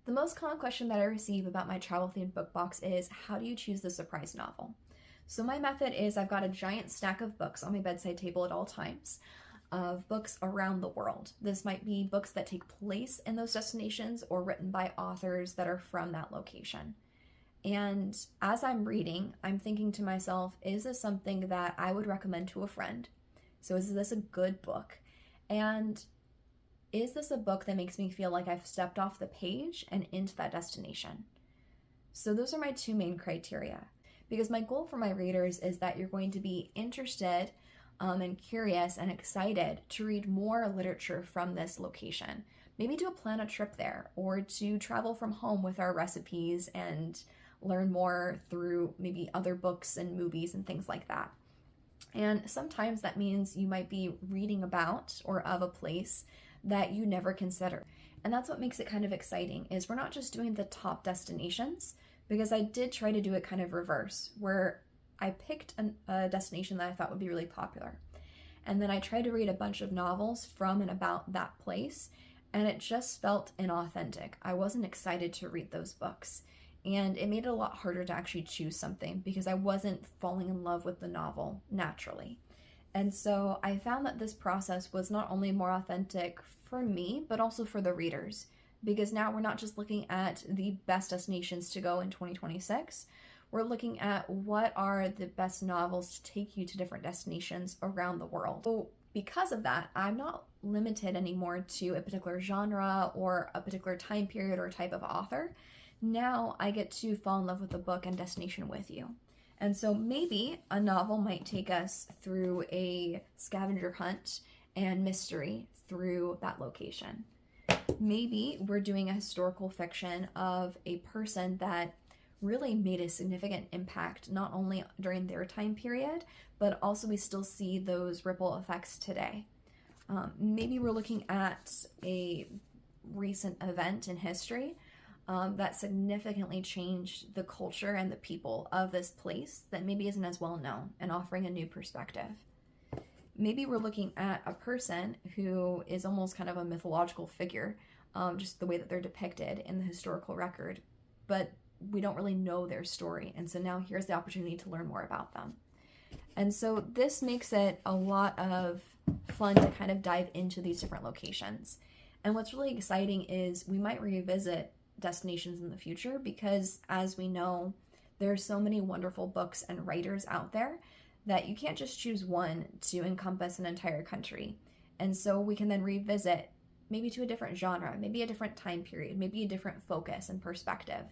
The most common question that I receive about my travel themed book box is, how do you choose the surprise novel? So my method is I've got a giant stack of books on my bedside table at all times of books around the world. This might be books that take place in those destinations or written by authors that are from that location. And as I'm reading, I'm thinking to myself, is this something that I would recommend to a friend? So is this a good book? And is this a book that makes me feel like I've stepped off the page and into that destination? So those are my two main criteria, because my goal for my readers is that you're going to be interested and curious and excited to read more literature from this location. Maybe to plan a trip there, or to travel from home with our recipes and learn more through maybe other books and movies and things like that. And sometimes that means you might be reading about or of a place that you never consider. And that's what makes it kind of exciting, is we're not just doing the top destinations, because I did try to do it kind of reverse, where I picked a destination that I thought would be really popular. And then I tried to read a bunch of novels from and about that place, and it just felt inauthentic. I wasn't excited to read those books. And it made it a lot harder to actually choose something because I wasn't falling in love with the novel naturally. And so I found that this process was not only more authentic for me, but also for the readers, because now we're not just looking at the best destinations to go in 2026. We're looking at what are the best novels to take you to different destinations around the world. So because of that, I'm not limited anymore to a particular genre or a particular time period or type of author. Now I get to fall in love with the book and destination with you. And so maybe a novel might take us through a scavenger hunt and mystery through that location. Maybe we're doing a historical fiction of a person that really made a significant impact, not only during their time period, but also we still see those ripple effects today. Maybe we're looking at a recent event in history that significantly changed the culture and the people of this place that maybe isn't as well known, and offering a new perspective. Maybe we're looking at a person who is almost kind of a mythological figure, just the way that they're depicted in the historical record, but we don't really know their story. And so now here's the opportunity to learn more about them. And so this makes it a lot of fun to kind of dive into these different locations. And what's really exciting is we might revisit destinations in the future, because as we know, there are so many wonderful books and writers out there that you can't just choose one to encompass an entire country. And so we can then revisit maybe to a different genre, maybe a different time period, maybe a different focus and perspective.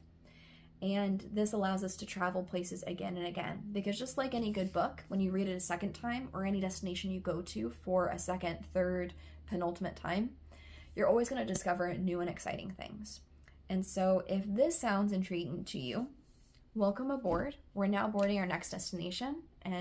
And this allows us to travel places again and again, because just like any good book, when you read it a second time, or any destination you go to for a second, third, penultimate time, you're always going to discover new and exciting things. And so if this sounds intriguing to you, welcome aboard. We're now boarding our next destination, and